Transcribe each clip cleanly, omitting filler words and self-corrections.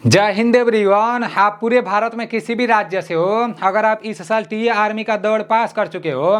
जय हिंद एवरीवन। आप पूरे भारत में किसी भी राज्य से हो, अगर आप इस साल टीए आर्मी का दौड़ पास कर चुके हो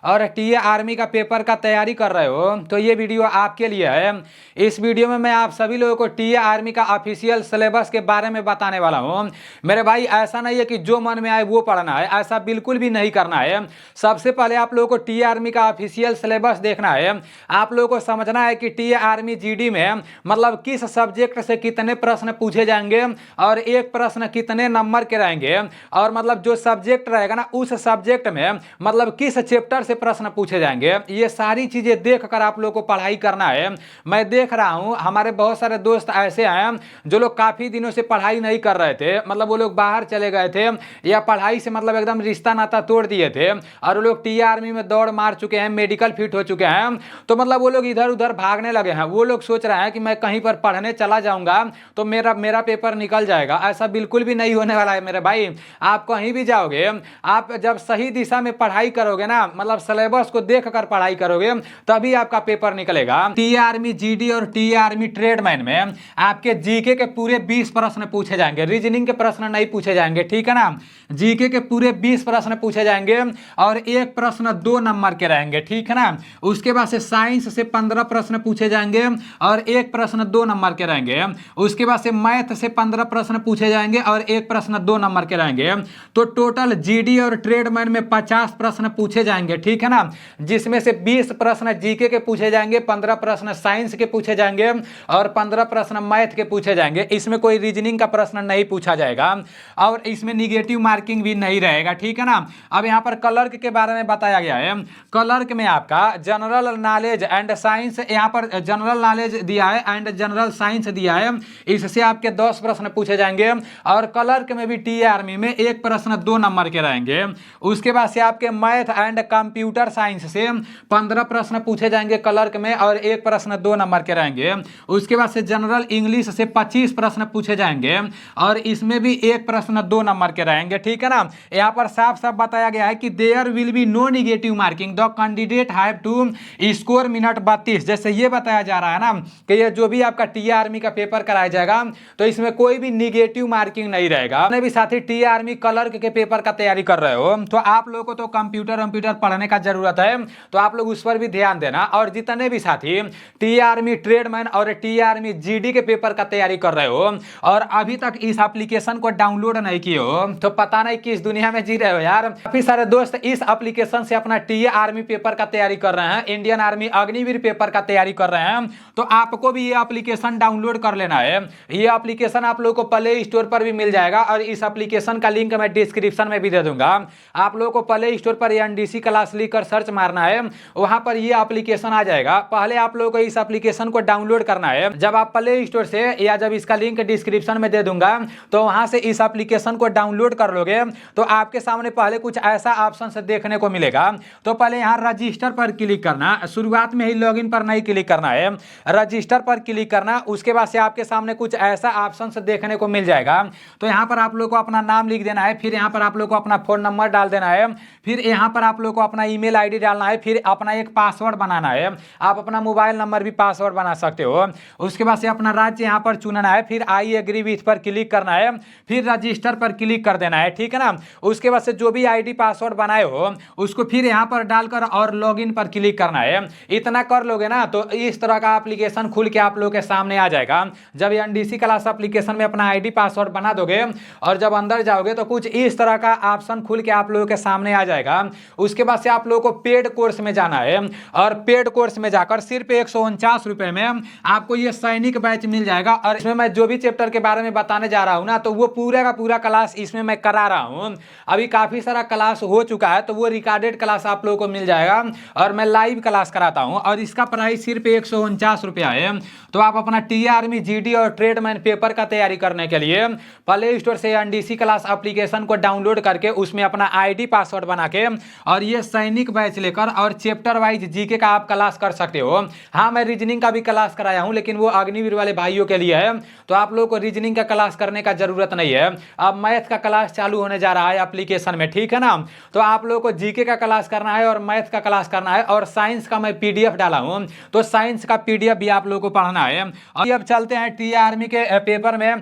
और टीए आर्मी का पेपर का तैयारी कर रहे हो तो ये वीडियो आपके लिए है। इस वीडियो में मैं आप सभी लोगों को टीए आर्मी का ऑफिशियल सिलेबस के बारे में बताने वाला हूँ। मेरे भाई, ऐसा नहीं है कि जो मन में आए वो पढ़ना है, ऐसा बिल्कुल भी नहीं करना है। सबसे पहले आप लोगों को टीए आर्मी का ऑफिशियल सिलेबस देखना है। आप लोगों को समझना है कि टीए आर्मी जीडी में मतलब किस सब्जेक्ट से कितने प्रश्न पूछे जाएंगे और एक प्रश्न कितने नंबर के रहेंगे, और मतलब जो सब्जेक्ट रहेगा ना उस सब्जेक्ट में मतलब किस चैप्टर से प्रश्न पूछे जाएंगे, ये सारी चीजें देख कर आप लोगों को पढ़ाई करना है। मैं देख रहा हूं हमारे बहुत सारे दोस्त ऐसे हैं जो लोग काफी दिनों से पढ़ाई नहीं कर रहे थे, मतलब वो लोग बाहर चले गए थे या पढ़ाई से मतलब एकदम रिश्ता नाता तोड़ दिए थे और वो लोग टीए आर्मी में दौड़ मार चुके हैं, मेडिकल फिट हो चुके हैं। तो मतलब वो लोग इधर उधर भागने लगे हैं। वो लोग सोच रहे हैं कि मैं कहीं पर पढ़ने चला जाऊंगा तो मेरा पेपर निकल जाएगा। ऐसा बिल्कुल भी नहीं होने वाला है मेरे भाई। आप कहीं भी जाओगे, आप जब सही दिशा में पढ़ाई करोगे ना, मतलब सिलेबस को देख कर पढ़ाई करोगे तभी आपका पेपर निकलेगा। टीए आर्मी जीडी और टीए आर्मी ट्रेडमैन में आपके जीके के पूरे 20 प्रश्न पूछे जाएंगे, रीजनिंग के प्रश्न नहीं पूछे जाएंगे, ठीक है ना। जीके के पूरे 20 प्रश्न पूछे जाएंगे और एक प्रश्न 2 नंबर के रहेंगे, ठीक है ना। उसके बाद से साइंस से 15 प्रश्न पूछे जाएंगे और एक प्रश्न 2 नंबर के रहेंगे। उसके बाद से मैथ से 15 प्रश्न पूछे जाएंगे और एक प्रश्न 2 नंबर के रहेंगे। तो टोटल जीडी और ट्रेडमैन में 50 प्रश्न पूछे जाएंगे, ठीक है ना, जिसमें से 20 प्रश्न जीके के पूछे जाएंगे, 15 प्रश्न साइंस के पूछे जाएंगे और 15 प्रश्न मैथ के पूछे जाएंगे। इसमें कोई रीजनिंग का प्रश्न नहीं पूछा जाएगा और इसमें निगेटिव मार्किंग भी नहीं रहेगा, ठीक है ना। अब यहाँ पर क्लर्क के बारे में बताया गया है। क्लर्क में आपका जनरल नॉलेज एंड साइंस, यहाँ पर जनरल नॉलेज दिया है एंड जनरल साइंस दिया है, इससे आपके 10 प्रश्न पूछे जाएंगे और क्लर्क में भी टीए आर्मी में एक प्रश्न 2 नंबर के रहेंगे। उसके बाद से आपके मैथ एंड कंप्यूटर साइंस से 15 प्रश्न पूछे जाएंगे क्लर्क में और एक प्रश्न 2 नंबर के रहेंगे। उसके बाद से जनरल इंग्लिश से 25 प्रश्न पूछे जाएंगे और इसमें भी एक प्रश्न 2 नंबर के रहेंगे, ठीक है ना। यहाँ पर साफ साफ बताया गया है कि there will be no negative marking, the candidate have to score minute 32। जैसे ये बताया जा रहा है ना कि ये जो भी आपका टीए आर्मी का पेपर कराया जाएगा तो इसमें कोई भी निगेटिव मार्किंग नहीं रहेगा। अपने भी साथी टीए आर्मी क्लर्क के पेपर का तैयारी कर रहे हो तो आप लोगों को तो कंप्यूटर पढ़ने का जरूरत है, तो आप लोग उस पर भी ध्यान देना। और जितने भी साथी टीए आर्मी ट्रेडमैन और टीए आर्मी जीडी के पेपर का तैयारी कर रहे हो और अभी तक इस एप्लीकेशन को डाउनलोड नहीं किए हो तो पता नहीं किस दुनिया में जी रहे हो यार। काफी सारे दोस्त इस एप्लीकेशन से अपना टीए आर्मी पेपर का तैयारी कर रहे हैं, इंडियन आर्मी अग्निवीर पेपर का तैयारी कर रहे हैं, तो आपको भी ये एप्लीकेशन डाउनलोड कर लेना है। ये एप्लीकेशन आप लोगों को प्ले स्टोर पर भी मिल जाएगा और इस एप्लीकेशन का लिंक मैं डिस्क्रिप्शन में भी दे दूंगा। आप लोगों को प्ले स्टोर पर एनडीसी क्लास लिखकर सर्च मारना है, वहां पर ये एप्लीकेशन आ जाएगा। पहले आप लोगों को इस एप्लीकेशन को डाउनलोड करना है। जब आप प्ले स्टोर से या जब इसका लिंक डिस्क्रिप्शन में दे दूंगा तो वहां से इस एप्लीकेशन को डाउनलोड कर लोगे तो आपके सामने पहले कुछ ऐसा ऑप्शन से देखने को मिलेगा। तो पहले यहाँ रजिस्टर पर क्लिक करना, शुरुआत में ही लॉगिन पर नहीं क्लिक करना है, रजिस्टर पर क्लिक करना। उसके बाद से आपके सामने कुछ ऐसा ऑप्शन से देखने को मिल जाएगा। तो यहाँ पर आप लोग को अपना नाम लिख देना है, फिर यहाँ पर आप लोग को अपना फोन नंबर डाल देना है, फिर यहाँ पर आप लोग को अपना ईमेल आईडी डालना है, फिर अपना एक पासवर्ड बनाना है। आप अपना मोबाइल नंबर भी पासवर्ड बना सकते हो। उसके बाद से अपना राज्य यहाँ पर चुनना है, फिर आई एग्री विथ पर क्लिक करना है, फिर रजिस्टर पर क्लिक कर देना है, ठीक है ना। उसके बाद से जो भी आईडी पासवर्ड बनाए हो उसको फिर यहाँ पर डालकर और लॉगिन पर क्लिक करना है। इतना कर लोगे ना तो इस तरह का एप्लीकेशन खुल के आप लोग के सामने आ जाएगा। जब एनडीसी क्लास एप्लीकेशन में अपना आईडी पासवर्ड बना दोगे और जब अंदर जाओगे तो कुछ इस तरह का ऑप्शन खुल के आप लोगों के सामने आ जाएगा। उसके बाद से आप लोगों को पेड कोर्स में जाना है और पेड कोर्स में जाकर सिर्फ 149 रुपए में आपको ये सैनिक बैच मिल जाएगा। और इसमें मैं जो भी चैप्टर के बारे में बताने जा रहा हूं ना तो वो पूरा का पूरा क्लास इसमें मैं करा रहा हूं। अभी काफी सारा क्लास हो चुका है तो वो रिकॉर्डेड क्लास आप लोगों को मिल जाएगा और मैं लाइव क्लास कराता हूं और इसका प्राइस सिर्फ 149 रुपया है। तो आप अपना टीए आर्मी जीडी और ट्रेडमैन पेपर का तैयारी करने के लिए प्ले स्टोर से एनडीसी क्लास एप्लीकेशन को डाउनलोड करके उसमें अपना आईडी पासवर्ड बना के और ये सैनिक बैच लेकर और चैप्टर वाइज जीके का आप क्लास कर सकते हो। हाँ, मैं रीजनिंग का भी क्लास कराया हूं लेकिन वो अग्निवीर वाले भाइयों के लिए है, तो आप लोगों को रीजनिंग का क्लास करने का जरूरत नहीं है। अब मैथ का क्लास चालू होने जा रहा है एप्लीकेशन में, ठीक है ना। तो आप लोगों को जीके का क्लास करना है और मैथ का क्लास करना है और साइंस का मैं पीडीएफ डाला हूं तो साइंस का पीडीएफ भी आप लोगों को पढ़ना है। अब चलते हैं टीए आर्मी के पेपर में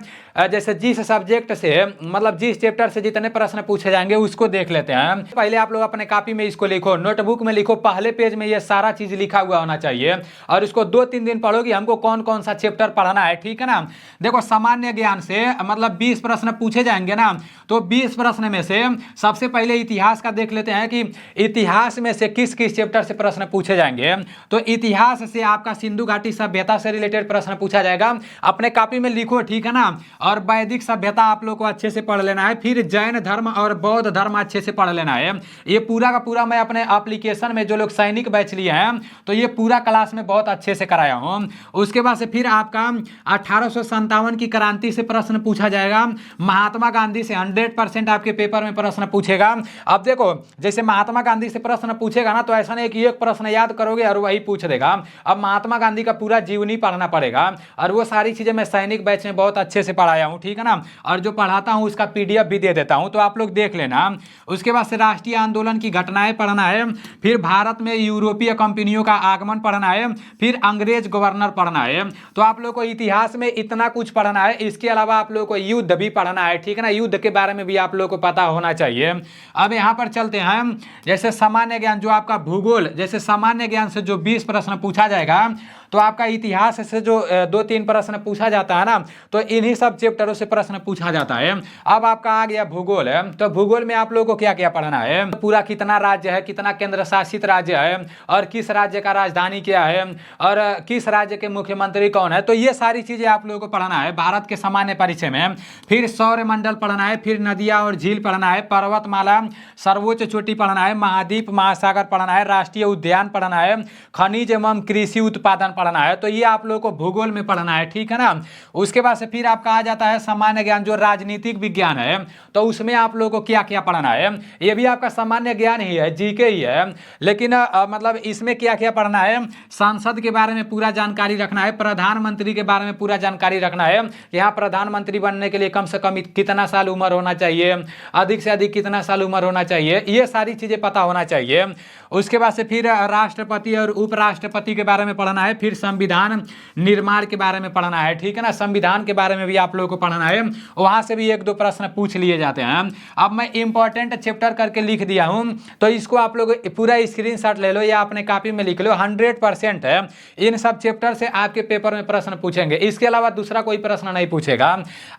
जैसे जिस सब्जेक्ट से मतलब जिस चैप्टर से जितने प्रश्न पूछे जाएंगे उसको देख लेते हैं। पहले आप लोग अपने कॉपी में इसको लिखो, नोटबुक में लिखो, पहले पेज में ये सारा चीज लिखा हुआ होना चाहिए और इसको 2-3 दिन पढ़ो कि हमको कौन कौन सा चैप्टर पढ़ना है, ठीक है ना। देखो सामान्य ज्ञान से मतलब 20 प्रश्न पूछे जाएंगे ना, तो 20 प्रश्न में से सबसे पहले इतिहास का देख लेते हैं कि इतिहास में से किस किस चैप्टर से प्रश्न पूछे जाएंगे। तो इतिहास से आपका सिंधु घाटी सभ्यता से रिलेटेड प्रश्न पूछा जाएगा, अपने कॉपी में लिखो, ठीक है ना। और वैदिक सभ्यता आप लोग को अच्छे से पढ़ लेना है। फिर जैन धर्म और बौद्ध धर्म अच्छे से पढ़ लेना है। ये पूरा का पूरा मैं अपने एप्लीकेशन में जो लोग सैनिक बैच लिए हैं तो ये पूरा क्लास में बहुत अच्छे से कराया हूं। उसके बाद से फिर आपका 1857 की क्रांति से प्रश्न पूछा जाएगा। महात्मा गांधी से 100% आपके पेपर में प्रश्न पूछेगा। अब देखो जैसे महात्मा गांधी से प्रश्न पूछेगा ना, तो ऐसा नहीं कि एक प्रश्न याद करोगे और वही पूछ देगा। अब महात्मा गांधी का पूरा जीवनी पढ़ना पड़ेगा और वो सारी चीजें मैं सैनिक बैच में बहुत अच्छे से पढ़ाया हूँ, ठीक है ना। और जो पढ़ाता हूँ उसका PDF भी दे देता हूँ, तो आप लोग देख लेना। उसके बाद से राष्ट्रीय आंदोलन की घटनाएं पढ़ना है। फिर भारत में यूरोपीय कंपनियों का आगमन पढ़ना है। फिर अंग्रेज गवर्नर पढ़ना है। तो आप लोग को इतिहास में इतना कुछ पढ़ना है। इसके अलावा आप लोग को युद्ध भी पढ़ना है, ठीक है ना। युद्ध के बारे में भी आप लोग को पता होना चाहिए। अब यहाँ पर चलते हैं, जैसे सामान्य ज्ञान जो आपका भूगोल, जैसे सामान्य ज्ञान से जो 20 प्रश्न पूछा जाएगा, तो आपका इतिहास से जो 2-3 प्रश्न पूछा जाता है ना, तो इन्हीं सब चैप्टरों से प्रश्न पूछा जाता है। अब आपका आ गया भूगोल है, तो भूगोल में आप लोगों को क्या क्या पढ़ना है, पूरा कितना राज्य है, कितना केंद्र शासित राज्य है, और किस राज्य का राजधानी क्या है, और किस राज्य के मुख्यमंत्री कौन है, तो ये सारी चीजें आप लोगों को पढ़ना है भारत के सामान्य परिचय में। फिर सौर मंडल पढ़ना है। फिर नदियां और झील पढ़ना है। पर्वतमाला, सर्वोच्च चोटी पढ़ना है। महाद्वीप महासागर पढ़ना है। राष्ट्रीय उद्यान पढ़ना है। खनिज एवं कृषि उत्पादन पढ़ना है। तो ये आप लोगों को भूगोल में पढ़ना है, ठीक है ना। उसके बाद से फिर आपका आ जाता है सामान्य ज्ञान जो राजनीतिक विज्ञान है, तो उसमें आप लोगों को क्या क्या पढ़ना है। ये भी आपका सामान्य ज्ञान ही है, जीके ही है, लेकिन मतलब इसमें क्या क्या पढ़ना है, संसद के बारे में पूरा जानकारी रखना है। प्रधानमंत्री के बारे में पूरा जानकारी रखना है। यहाँ प्रधानमंत्री बनने के लिए कम से कम कितना साल उम्र होना चाहिए, अधिक से अधिक कितना साल उम्र होना चाहिए, ये सारी चीजें पता होना चाहिए। उसके बाद से फिर राष्ट्रपति और उपराष्ट्रपति के बारे में पढ़ना है। फिर संविधान निर्माण के बारे में पढ़ना है, ठीक है ना। संविधान के बारे में भी आप लोगों को पढ़ना है, वहां से भी 1-2 प्रश्न पूछ लिए जाते हैं। अब मैं इंपॉर्टेंट चैप्टर करके लिख दिया हूं, तो इसको आप लोग पूरा स्क्रीनशॉट ले लो या अपने कॉपी में लिख लो। 100% है, इन सब चैप्टर से आपके पेपर में प्रश्न पूछेंगे। इसके अलावा दूसरा कोई प्रश्न नहीं पूछेगा।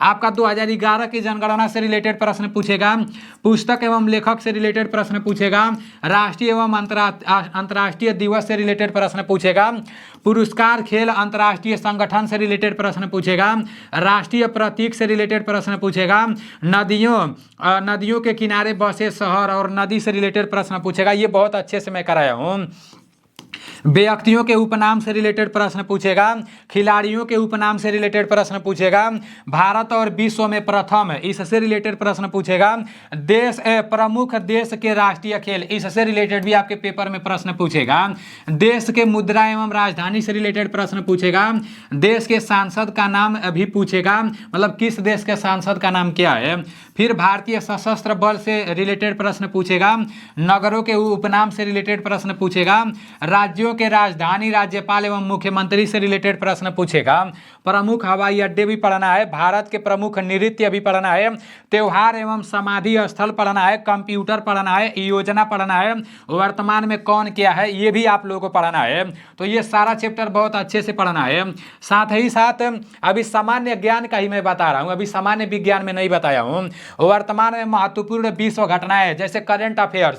आपका 2011 की जनगणना से रिलेटेड प्रश्न पूछेगा। पुस्तक एवं लेखक से रिलेटेड प्रश्न पूछेगा। राष्ट्रीय एवं अंतर्राष्ट्रीय दिवस से रिलेटेड प्रश्न पूछेगा। पुरस्कार खेल अंतर्राष्ट्रीय संगठन से रिलेटेड प्रश्न पूछेगा। राष्ट्रीय प्रतीक से रिलेटेड प्रश्न पूछेगा। नदियों के किनारे बसे शहर और नदी से रिलेटेड प्रश्न पूछेगा। ये बहुत अच्छे से मैं कराया हूँ। व्यक्तियों के उपनाम से रिलेटेड प्रश्न पूछेगा। खिलाड़ियों के उपनाम से रिलेटेड प्रश्न पूछेगा। भारत और विश्व में प्रथम, इससे रिलेटेड प्रश्न पूछेगा। देश प्रमुख देश के राष्ट्रीय खेल, इससे रिलेटेड भी आपके पेपर में प्रश्न पूछेगा। देश के मुद्रा एवं राजधानी से रिलेटेड प्रश्न पूछेगा। देश के सांसद का नाम भी पूछेगा, मतलब किस देश के सांसद का नाम क्या है। फिर भारतीय सशस्त्र बल से रिलेटेड प्रश्न पूछेगा। नगरों के उपनाम से रिलेटेड प्रश्न पूछेगा। राज्यों के राजधानी, राज्यपाल एवं मुख्यमंत्री से रिलेटेड प्रश्न पूछेगा। प्रमुख हवाई अड्डे भी पढ़ना है। भारत के प्रमुख नृत्य भी पढ़ना है। त्योहार एवं समाधि स्थल पढ़ना है। कंप्यूटर पढ़ना है। योजना पढ़ना है। वर्तमान में कौन क्या है, ये भी आप लोगों को पढ़ना है। तो ये सारा चैप्टर बहुत अच्छे से पढ़ना है। साथ ही साथ अभी सामान्य ज्ञान का ही मैं बता रहा हूँ, अभी सामान्य विज्ञान में नहीं बताया हूँ। वर्तमान में महत्वपूर्ण विश्व घटनाएं जैसे करंट अफेयर्स,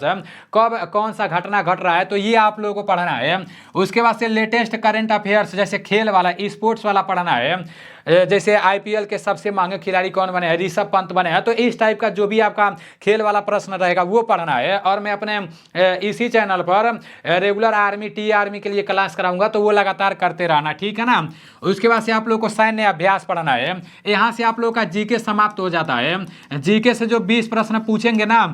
कब कौन सा घटना घट रहा है, तो ये आप लोगों को पढ़ना है। उसके बाद से लेटेस्ट करंट अफेयर्स जैसे खेल वाला, स्पोर्ट्स वाला पढ़ना है। जैसे IPL के सबसे महंगे खिलाड़ी कौन बने हैं, ऋषभ पंत बने हैं, तो इस टाइप का जो भी आपका खेल वाला प्रश्न रहेगा वो पढ़ना है। और मैं अपने इसी चैनल पर रेगुलर आर्मी, टी आर्मी के लिए क्लास कराऊंगा, तो वो लगातार करते रहना, ठीक है ना। उसके बाद से आप लोग को सैन्य अभ्यास पढ़ना है। यहाँ से आप लोग का GK समाप्त हो जाता है। GK से जो 20 प्रश्न पूछेंगे ना,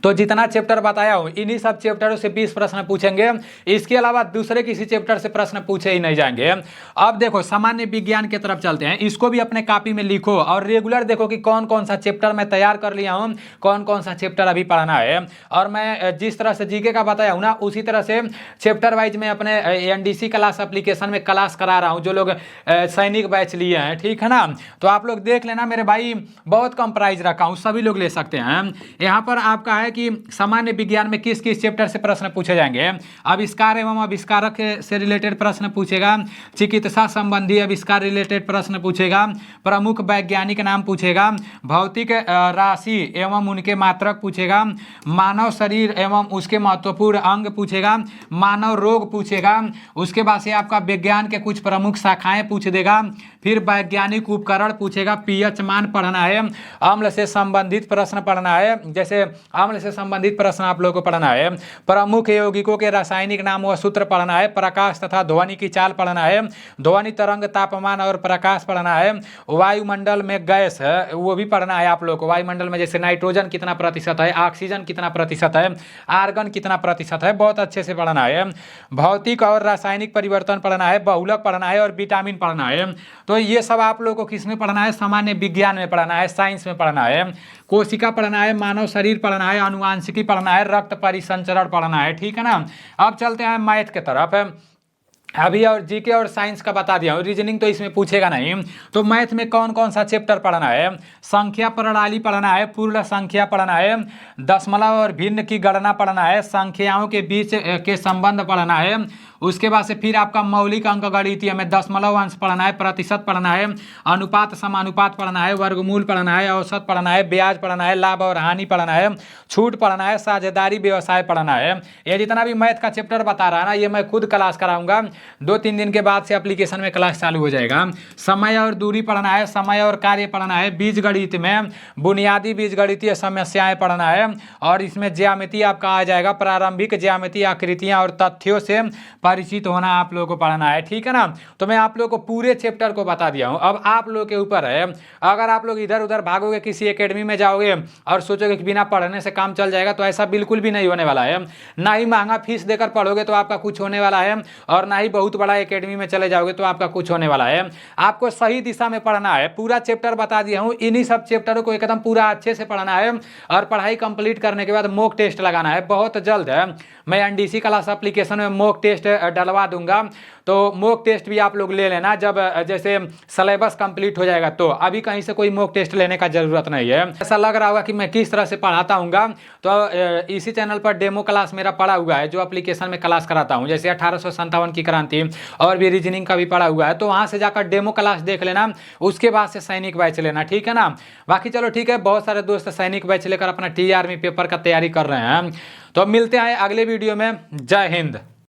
तो जितना चैप्टर बताया हूँ इन्हीं सब चैप्टरों से 20 प्रश्न पूछेंगे, इसके अलावा दूसरे किसी चैप्टर से प्रश्न पूछे ही नहीं जाएंगे। अब देखो सामान्य विज्ञान की तरफ चलते हैं, इसको भी अपने कॉपी में लिखो और रेगुलर देखो कि कौन कौन सा चैप्टर मैं तैयार कर लिया हूँ, कौन कौन सा चैप्टर अभी पढ़ना है। और मैं जिस तरह से जीके का बताया हूँ ना उसी तरह से चैप्टर वाइज मैं अपने एनडीसी क्लास एप्लीकेशन में क्लास करा रहा हूँ, जो लोग सैनिक बैच लिए हैं, ठीक है ना। तो आप लोग देख लेना मेरे भाई, बहुत कम प्राइस रखा हूँ, सभी लोग ले सकते हैं। यहाँ पर आपका है कि सामान्य विज्ञान में किस किस चैप्टर से प्रश्न पूछे जाएंगे। आविष्कार एवं आविष्कारक से रिलेटेड प्रश्न पूछेगा, चिकित्सा संबंधी आविष्कार रिलेटेड प्रश्न पूछेगा, प्रमुख वैज्ञानिक नाम पूछेगा, भौतिक राशि एवं उनके मात्रक पूछेगा, मानव शरीर एवं उसके महत्वपूर्ण अंग पूछेगा, मानव रोग पूछेगा, उसके बाद से आपका विज्ञान के कुछ प्रमुख शाखाएं पूछ देगा, फिर वैज्ञानिक उपकरण पूछेगा, पीएच मान पढ़ना है, अम्ल से संबंधित प्रश्न पढ़ना है, जैसे अम्ल से संबंधित प्रश्न आप लोगों को पढ़ना है, प्रमुख यौगिकों के रासायनिक नाम व सूत्र पढ़ना है, प्रकाश तथा ध्वनि की चाल पढ़ना है, ध्वनि तरंग तापमान और प्रकाश पढ़ना है, वायुमंडल में गैस है वो भी पढ़ना है आप लोग को, वायुमंडल में जैसे नाइट्रोजन कितना प्रतिशत है, ऑक्सीजन कितना प्रतिशत है, आर्गन कितना प्रतिशत है, बहुत अच्छे से पढ़ना है, भौतिक और रासायनिक परिवर्तन पढ़ना है, बहुलक पढ़ना है और विटामिन पढ़ना है। तो ये सब आप लोगों को किस में पढ़ना है, सामान्य विज्ञान में पढ़ना है, साइंस में पढ़ना है, कोशिका पढ़ना है, मानव शरीर पढ़ना है, अनुवांशिकी पढ़ना है, रक्त परिसंचरण पढ़ना है, ठीक है ना। अब चलते हैं मैथ के तरफ। अभी और जीके और साइंस का बता दिया हूँ, रीजनिंग तो इसमें पूछेगा नहीं। तो मैथ में कौन कौन सा चैप्टर पढ़ना है, संख्या प्रणाली पढ़ना है, पूर्ण संख्या पढ़ना है, दशमलव और भिन्न की गणना पढ़ना है, संख्याओं के बीच के संबंध पढ़ना है, उसके बाद से फिर आपका मौलिक अंक गणितीय में दशमलव अंश पढ़ना है, प्रतिशत पढ़ना है, अनुपात समानुपात पढ़ना है, वर्गमूल पढ़ना है, औसत पढ़ना है, ब्याज पढ़ना है, लाभ और हानि पढ़ना है, छूट पढ़ना है, साझेदारी व्यवसाय पढ़ना है। ये जितना भी मैथ का चैप्टर बता रहा है ना ये मैं खुद क्लास कराऊंगा, 2-3 दिन के बाद से एप्लीकेशन में क्लास चालू हो जाएगा। समय और दूरी पढ़ना है, समय और कार्य पढ़ना है, बीज गणित में बुनियादी बीज गणितीय समस्याएं पढ़ना है, और इसमें ज्यामिति आपका आ जाएगा, प्रारंभिक ज्यामिति आकृतियां और तथ्यों से परिचित होना आप लोगों को पढ़ना है, ठीक है ना। तो मैं आप लोगों को पूरे चैप्टर को बता दिया हूं, अब आप लोगों के ऊपर है। अगर आप लोग इधर उधर भागोगे, किसी एकेडमी में जाओगे और सोचोगे कि बिना पढ़ने से काम चल जाएगा, तो ऐसा बिल्कुल भी नहीं होने वाला है। ना ही महंगा फीस देकर पढ़ोगे तो आपका कुछ होने वाला है, और ना ही बहुत बड़ा एकेडमी में चले जाओगे तो आपका कुछ होने वाला है। आपको सही दिशा में पढ़ना है, पूरा चैप्टर बता दिया हूँ, इन्हीं सब चैप्टरों को एकदम पूरा अच्छे से पढ़ना है, और पढ़ाई कंप्लीट करने के बाद मॉक टेस्ट लगाना है। बहुत जल्द है मैं एनडीसी क्लास एप्लीकेशन में मॉक टेस्ट डलवा दूंगा, तो मॉक टेस्ट भी आप लोग ले लेना जब जैसे सिलेबस कंप्लीट हो जाएगा। तो अभी कहीं से कोई मॉक टेस्ट लेने का जरूरत नहीं है। ऐसा लग रहा होगा कि मैं किस तरह से पढ़ाता हूँ, तो इसी चैनल पर डेमो क्लास मेरा पड़ा हुआ है, जो एप्लीकेशन में क्लास कराता हूँ, जैसे 1857 की क्रांति और भी रीजनिंग का भी पड़ा हुआ है, तो वहाँ से जाकर डेमो क्लास देख लेना, उसके बाद से सैनिक बैच लेना, ठीक है ना। बाकी चलो ठीक है, बहुत सारे दोस्त सैनिक बैच लेकर अपना टी आर्मी पेपर का तैयारी कर रहे हैं। तो मिलते हैं अगले वीडियो में। जय हिंद।